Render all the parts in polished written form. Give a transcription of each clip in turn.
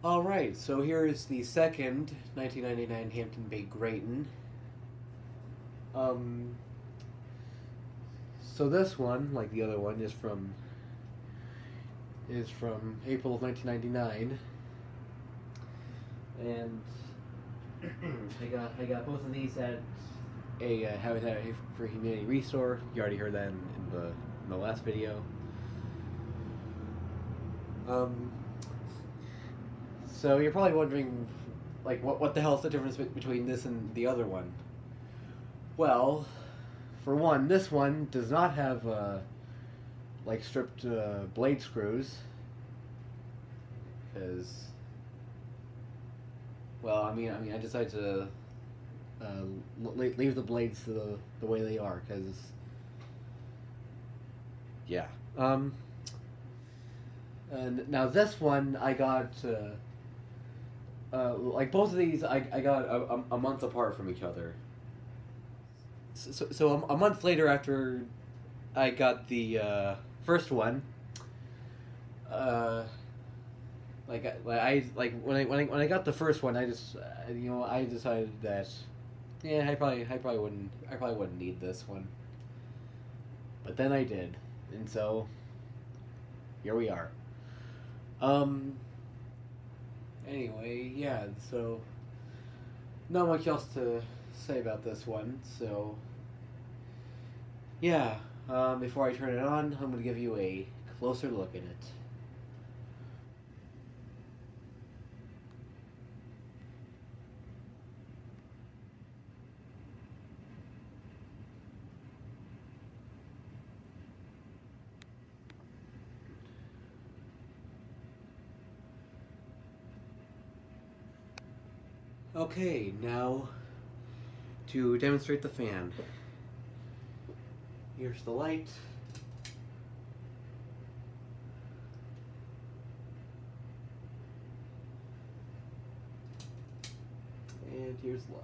Alright, so here is the second 1999 Hampton Bay Grayton. Um, so this one, like the other one, is from April of 1999, and I got both of these at a Habitat for Humanity restore. You already heard that in the last video. So you're probably wondering, like, what the hell's the difference between this and the other one? Well, for one, this one does not have like stripped blade screws, because, well, I mean, I decided to leave the blades the way they are, because, yeah. And now this one I got. Like both of these, I got a month apart from each other. So a month later, after I got the first one, when I got the first one, I just I decided that I probably wouldn't need this one, but then I did, and so here we are. Anyway, yeah, so not much else to say about this one, so yeah, before I turn it on, I'm going to give you a closer look at it. Okay, now to demonstrate the fan. Here's the light. And here's low.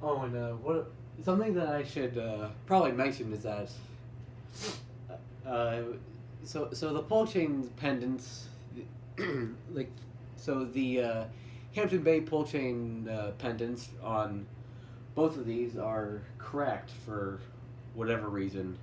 Oh, and something that I should probably mention is that so the pull chain pendants, like, so the Hampton Bay pull chain pendants on both of these are cracked for whatever reason.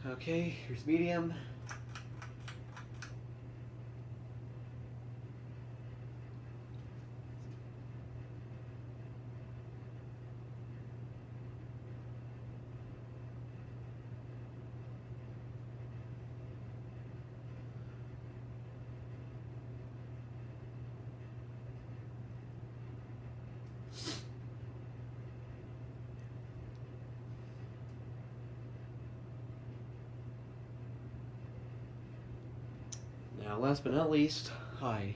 Okay, here's medium. Now, last but not least, high.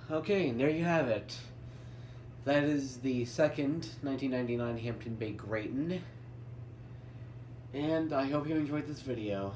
Okay, and there you have it. That is the second 1999 Hampton Bay Grayton. And I hope you enjoyed this video.